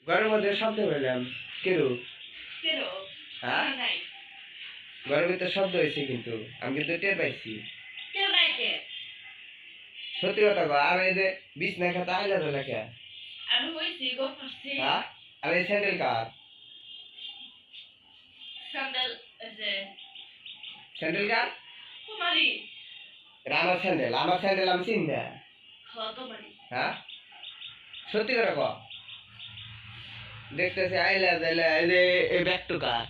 ঘরের মধ্যে শব্দ পেলাম কেরু হ্যাঁ ঘরের ভিতরে শব্দ হয়েছে কিন্তু আমি কিন্তু টের পাইছি। সত্যি কথা কো আর এই যে বিছনা খাতা আইলা তো লেখা হ্যাঁ আর এই স্যান্ডেল কার স্যান্ডেল কার আমার স্যান্ডেল আমি চিনি না। হ্যাঁ সত্যি কথা কো দেখতেছি আইলা যাইলা এই যে এই ব্যাগটু কার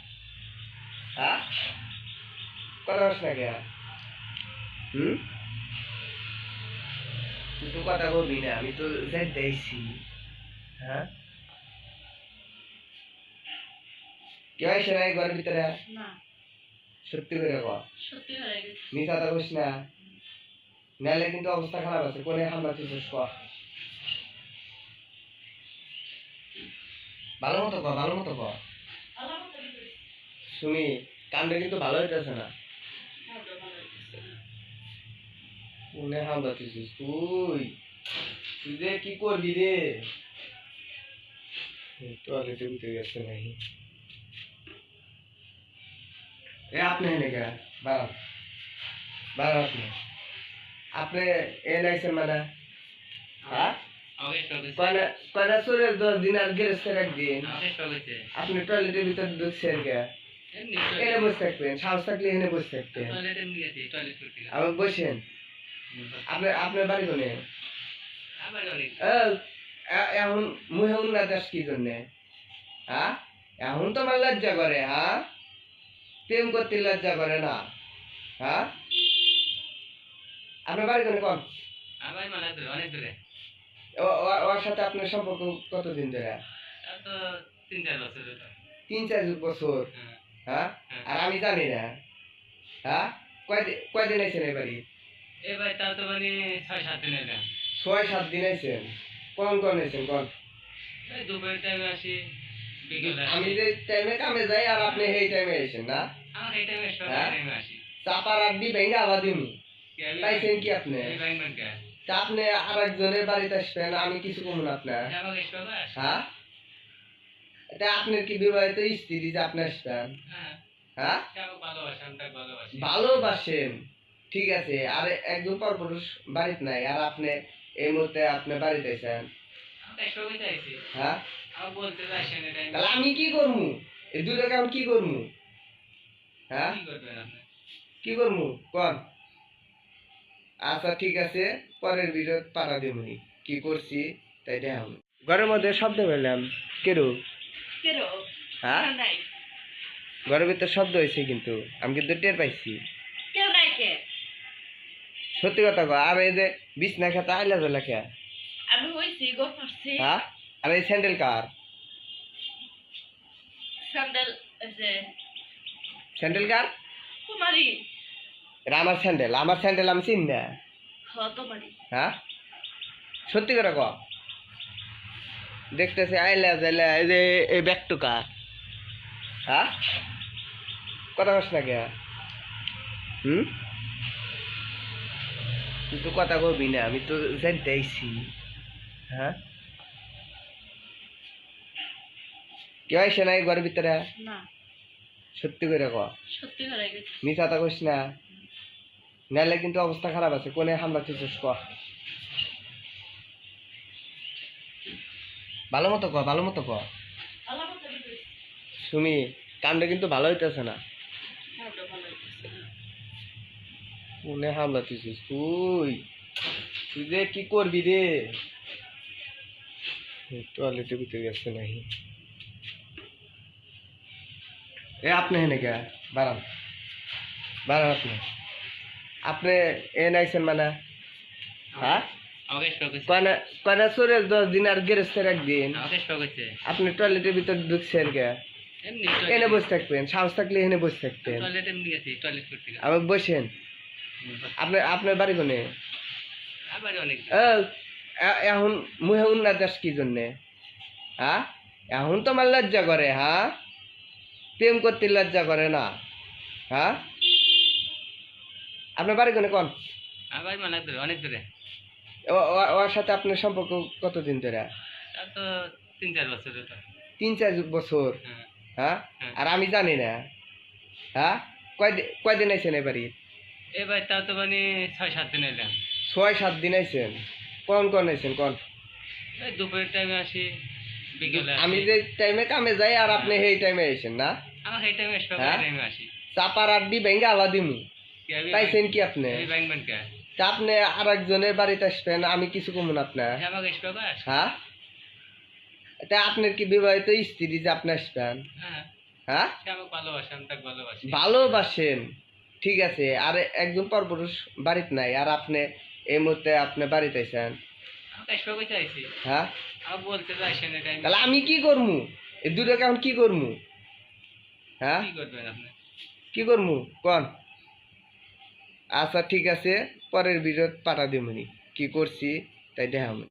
হ্যাঁ কথা বলছ না কে তুই তো কথা বলবি না আমি তো যাই দিয়েছি। হ্যাঁ কেউ আসে নাই ঘরের ভিতরে সত্যি করে কো মিথ্যা কথা বলিস না নাহলে কিন্তু অবস্থা খারাপ আছে কোনে হামলা দিছিস কো ভালো মতো কো শুনি কামটা কিন্তু ভালো হইতেছে না কোনে হামলা দিছিস তুই তুই যে কি করবি রে টয়লেটে উঠে গেছে নাকি এ আপনি হেনে কে বাড়ান বাড়ান আপনি এ লাইছেন মানে হ্যাঁ কয়না চোরের 10 দিন আর গ্যারেজে রাখদিন আপনি টয়লেটের ভিতর ঢুকছেন কে এনে বসে থাকবেন সাহস থাকলে এনে বসে থাকতেন আবার বসেন আপনার বাড়ি কোনে এখন মুহে উন্না দাস কি জন্যে হ্যাঁ এখন তো আমার লজ্জা করে হ্যাঁ প্রেম করতে লজ্জা করে না হ্যাঁ আপনার বাড়ি কোনে কম ওর সাথে আপনার সম্পর্ক কতদিন ধরে 3-4 বছর হ্যাঁ আর আমি জানি না হ্যাঁ কয়দিন আইছেন এবারে তাও তো মানে 6-7 দিন এলাম 6-7 দিন আইছেন কোন আইছেন কোন দুপুরের টাইমে আসি বিকেলে আমি যে টাইমে কামে যাই আর আপনি এই টাইমে আইছেন না আমার এই টাইমে আসি চাপার আড্ডি ভেঙে আবার দিমু পাইছেন কি আপনি তা আপনি আরেকজনের বাড়িতে আসবেন আমি কিছু কমু না আপনার হ্যাঁ এটা আপনার কি বিবাহিত স্ত্রী যে আপনি আসবেন হ্যাঁ ভালোবাসেন ঠিক আছে আর একজন পরপুরুষ বাড়িতে নাই আর আপনি এই মুহূর্তে আপনি বাড়িতে আছেন হ্যাঁ তাহলে আমি কি করবো এই দুটো কাম কি করবো হ্যাঁ কি করবো কন আচ্ছা ঠিক আছে পরের ভিডিও পাঠা দেবনি কি করছি তাই দেখাবো। ঘরের মধ্যে শব্দ পেলাম কেরু হ্যাঁ ঘরের ভিতরে শব্দ হয়েছে কিন্তু আমি কিন্তু টের পাইছি। সত্যি কথা কো আর এই যে বিছনা খাতা আইলা তো লেখা হ্যাঁ আর এই স্যান্ডেল কার স্যান্ডেল কার আমার স্যান্ডেল আমি চিনি না। হ্যাঁ সত্যি করে কো দেখতেছি আইলা যাইলা এই যে এই ব্যাগটু কার হ্যাঁ কথা বলছ না কে তুই তো কথা বলবি না আমি তো যাই দিয়েছি। হ্যাঁ কেউ আসে নাই ঘরের ভিতরে সত্যি করে কো মিথ্যা কথা কইস না নাহলে কিন্তু অবস্থা খারাপ আছে কোনে হামলা দিছিস কো ভালো মতো কো শুনি কামটা কিন্তু ভালো হইতেছে না কোনে হামলা দিছিস তুই তুই যে কি করবি রে টয়লেটে ভিতরে গেছে নাকি এ আপনি হেনে কে বাড়ান আপনি আপনি এ নাইছেন মানে হ্যাঁ কয়না চোরের 10 দিন আর গ্যারেজে রাখদিন আপনি টয়লেটের ভিতর ঢুকছেন কে এনে বসে থাকবেন সাহস থাকলে এনে বসে থাকতেন আবার বসেন আপনার বাড়ি কোনে এখন মুহে উন্না দাস কি জন্যে হ্যাঁ এখন তো আমার লজ্জা করে হ্যাঁ প্রেম করতে লজ্জা করে না হ্যাঁ আপনার বাড়ি কোনে কোন অনেক দূরে ওর সাথে আপনার সম্পর্ক কতদিন ধরে 3-4 বছর হতো। 3-4 বছর। হ্যাঁ হ্যাঁ হ্যাঁ। আর আমি জানি না। হ্যাঁ কয়দিন আইছেন এবারে? এবার তাও তো মানে 6-7 দিন এলাম। 6-7 দিন আইছেন। কোন আইছেন কোন? এই দুপুরের টাইমে আসি, বিকেলে আমি আসি। যে টাইমে কামে যাই আর আপনি সেই টাইমে আইছেন না? আমার সেই টাইমে আসবে, হ্যাঁ? এই টাইমে আসি। চাপার আড্ডি ভেঙ্গে আলা দিমু। কি আমি পাইছেন কি আপনি? আমি ভাঙবেন কে? তা আপনি আর একজনের বাড়িতে আসবেন, আমি কিছু কমু না আপনার। সে আমাকে আসবে আবার? হ্যাঁ তা আপনার কি বিবাহিত স্ত্রী যে আপনি আসবেন? হ্যাঁ, হ্যাঁ সে আমাকে ভালোবাসে, আমি তাকে ভালোবাসি। ভালোবাসেন, ঠিক আছে। আর একজন পরপুরুষ বাড়িতে নাই আর আপনি এই মুহূর্তে আপনি বাড়িতে আইছেন। আমাকে আসবে কইতে আইছি। হ্যাঁ আমাকে বলতে তো আসেন এই টাইমে। তাহলে আমি কি করমু? এই দুটোকে এখন কি করমু? হ্যাঁ কি করবেন আপনি? কি করমু কোন? আচ্ছা ঠিক আছে, পরের ভিডিও পাঠা দিমুনি কি করছি তাই দেখামু।